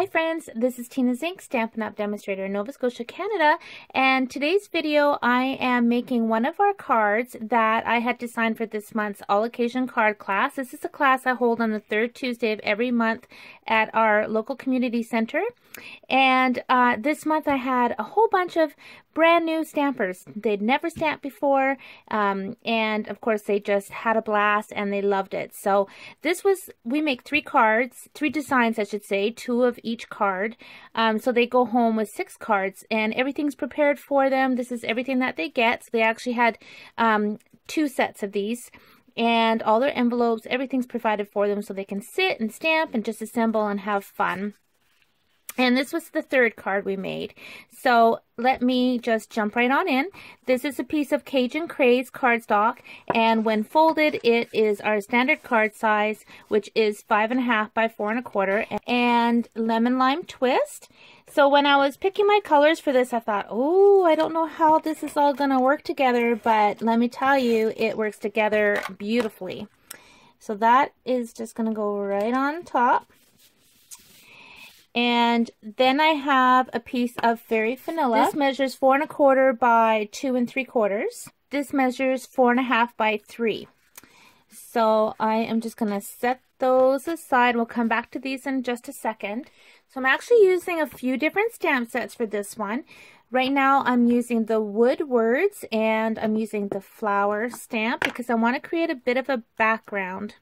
Hi friends, this is Tina's Ink Stampin' Up! Demonstrator in Nova Scotia, Canada, and today's video I am making one of our cards that I had designed for this month's all occasion card class. This is a class I hold on the third Tuesday of every month at our local community center, and this month I had a whole bunch of brand new stampers. They'd never stamped before, and of course they just had a blast and they loved it. So we make three designs I should say, two of each card. So they go home with 6 cards and everything's prepared for them. This is everything that they get. So they actually had 2 sets of these, and all their envelopes, everything's provided for them so they can sit and stamp and just assemble and have fun. And this was the 3rd card we made. So let me just jump right on in. This is a piece of Cajun Craze cardstock, and when folded it is our standard card size, which is 5.5 by 4.25, and lemon lime twist. So when I was picking my colors for this, I thought, oh, I don't know how this is all gonna work together, but let me tell you, it works together beautifully. So that is just gonna go right on top. And then I have a piece of Fairy Vanilla. This measures 4.25 by 2 3/4. This measures 4.5 by 3. So I am just going to set those aside. We'll come back to these in just a second. So I'm actually using a few different stamp sets for this one. Right now I'm using the wood words and I'm using the flower stamp because I want to create a bit of a background.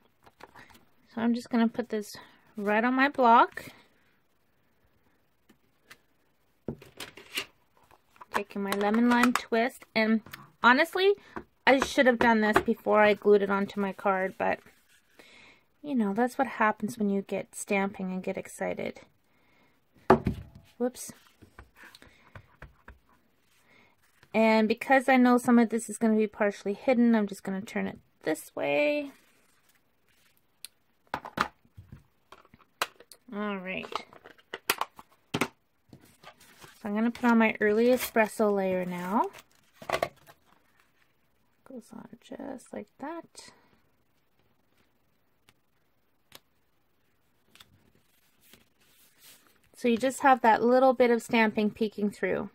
So I'm just going to put this right on my block. Taking my lemon lime twist, and honestly I should have done this before I glued it onto my card, but you know, that's what happens when you get stamping and get excited. Whoops. And because I know some of this is going to be partially hidden, I'm just going to turn it this way. Alright. So I'm going to put on my early espresso layer now. Goes on just like that. So you just have that little bit of stamping peeking through.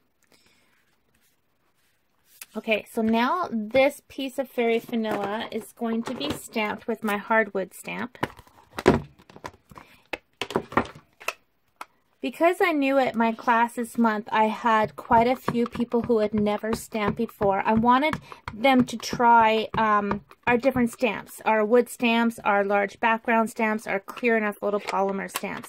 Okay, so now this piece of Fairy Vanilla is going to be stamped with my hardwood stamp. Because I knew at my class this month I had quite a few people who had never stamped before, I wanted them to try our different stamps, our wood stamps, our large background stamps, our clear enough photopolymer stamps.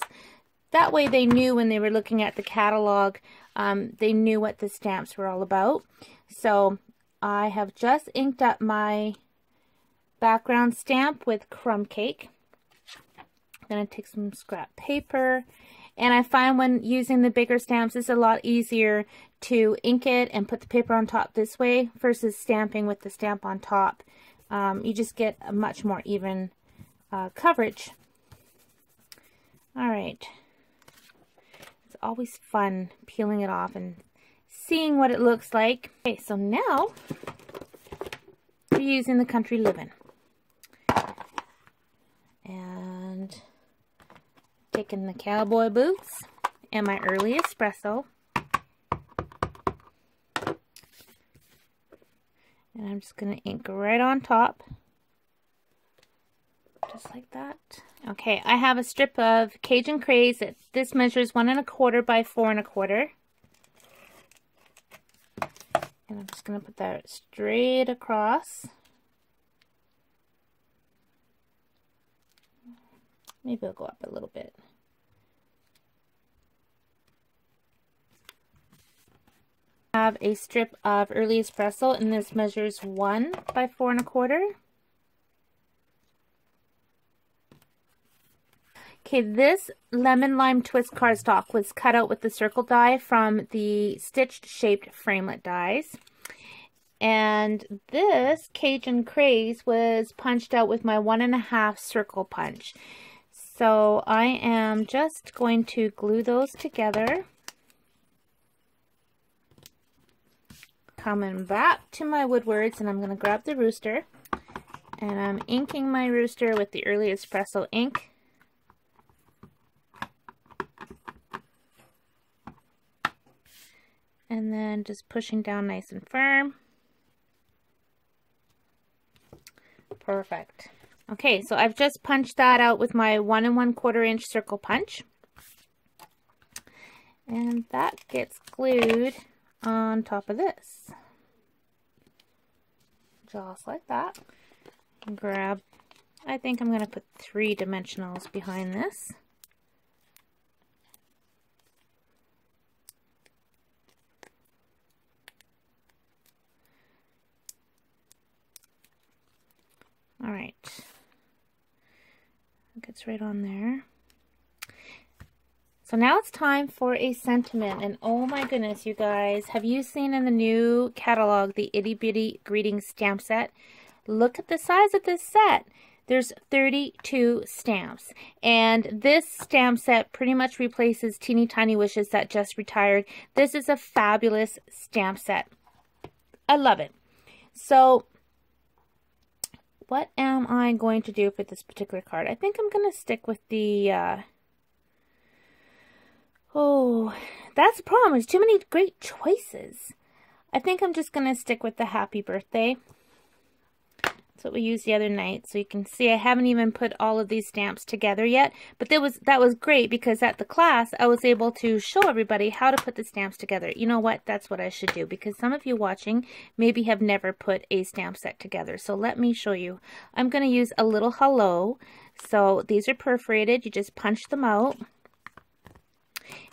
That way they knew when they were looking at the catalog, they knew what the stamps were all about. So I have just inked up my background stamp with crumb cake. I'm going to take some scrap paper. And I find when using the bigger stamps, it's a lot easier to ink it and put the paper on top this way versus stamping with the stamp on top. You just get a much more even coverage. Alright. It's always fun peeling it off and seeing what it looks like. Okay, so now we're using the Country Livin. And taking the cowboy boots and my early espresso, and I'm just going to ink right on top, just like that. Okay, I have a strip of Cajun Craze. This measures 1.25 by 4.25, and I'm just going to put that straight across. Maybe I'll go up a little bit. I have a strip of early espresso, and this measures 1 by 4.25. Okay, this lemon lime twist cardstock was cut out with the circle die from the stitched shaped framelit dies. And this Cajun Craze was punched out with my 1.5 circle punch. So I am just going to glue those together. Coming back to my woodwords, and I'm going to grab the rooster. And I'm inking my rooster with the early espresso ink. and then just pushing down nice and firm. Perfect. Okay, so I've just punched that out with my 1 1/4 inch circle punch. And that gets glued on top of this. Just like that. Grab, I think I'm going to put 3 dimensionals behind this. All right. It gets right on there. So now it's time for a sentiment, and oh my goodness, you guys, have you seen in the new catalog the Itty Bitty Greeting stamp set? Look at the size of this set. There's 32 stamps, and this stamp set pretty much replaces Teeny Tiny Wishes that just retired. This is a fabulous stamp set. I love it. So what am I going to do for this particular card? I think I'm going to stick with the oh, that's the problem. There's too many great choices. I think I'm just going to stick with the happy birthday. That's what we used the other night. So you can see I haven't even put all of these stamps together yet. But that was great because at the class, I was able to show everybody how to put the stamps together. You know what? That's what I should do because some of you watching maybe have never put a stamp set together. So let me show you. I'm going to use a little hello. So these are perforated. You just punch them out.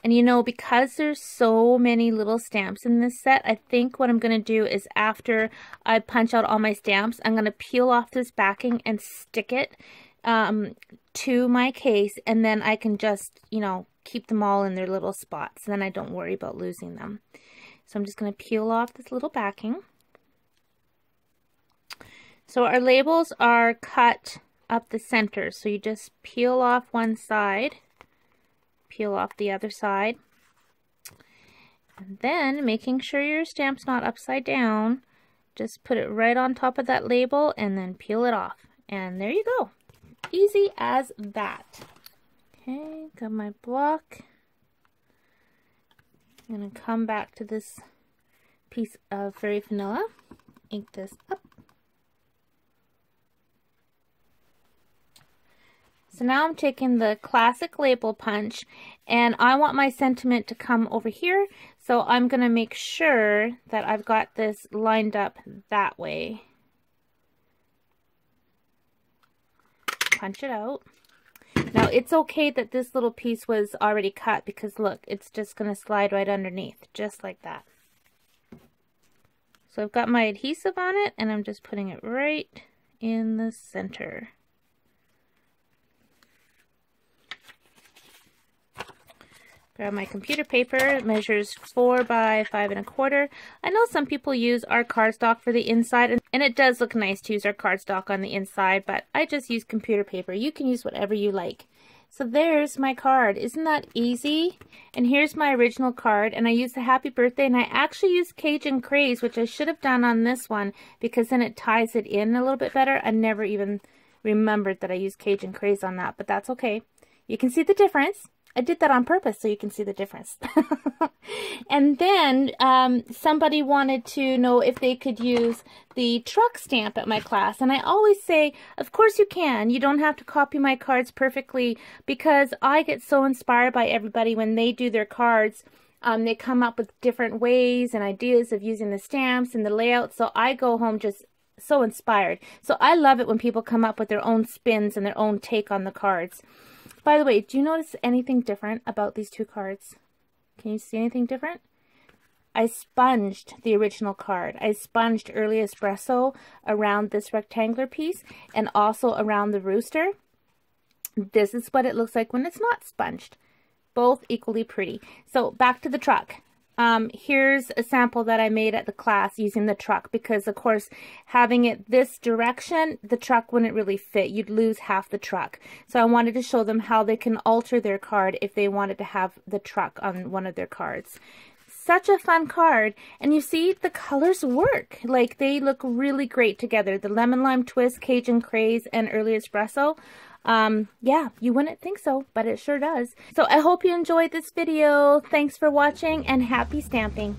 And you know, because there's so many little stamps in this set, I think what I'm going to do is after I punch out all my stamps, I'm going to peel off this backing and stick it to my case. And then I can just, you know, keep them all in their little spots. And then I don't worry about losing them. So I'm just going to peel off this little backing. So our labels are cut up the center. So you just peel off one side. Peel off the other side, and then making sure your stamp's not upside down, just put it right on top of that label and then peel it off, and there you go. Easy as that. Okay, got my block. I'm gonna come back to this piece of Fairy Vanilla, ink this up. So now I'm taking the classic label punch, and I want my sentiment to come over here. So I'm going to make sure that I've got this lined up that way. Punch it out. Now it's okay that this little piece was already cut because look, it's just going to slide right underneath, just like that. So I've got my adhesive on it, and I'm just putting it right in the center. Grab my computer paper. It measures 4 by 5 1/4. I know some people use our cardstock for the inside, and it does look nice to use our cardstock on the inside, but I just use computer paper. You can use whatever you like. So there's my card. Isn't that easy? And here's my original card, and I used the happy birthday, and I actually used Cajun Craze, which I should have done on this one because then it ties it in a little bit better. I never even remembered that I used Cajun Craze on that, but that's okay. You can see the difference. I did that on purpose so you can see the difference. And then somebody wanted to know if they could use the truck stamp at my class. And I always say, of course you can. You don't have to copy my cards perfectly because I get so inspired by everybody when they do their cards. They come up with different ways and ideas of using the stamps and the layout. So I go home just so inspired. So I love it when people come up with their own spins and their own take on the cards. By the way, do you notice anything different about these two cards? Can you see anything different? I sponged the original card. I sponged Early Espresso around this rectangular piece and also around the rooster. This is what it looks like when it's not sponged. Both equally pretty. So back to the truck. Here's a sample that I made at the class using the truck because, of course, having it this direction, the truck wouldn't really fit. You'd lose half the truck. So I wanted to show them how they can alter their card if they wanted to have the truck on one of their cards. such a fun card. And you see, the colors work. Like, they look really great together. The Lemon Lime Twist, Cajun Craze, and Early Espresso. Yeah, you wouldn't think so, but it sure does. So I hope you enjoyed this video. Thanks for watching, and happy stamping.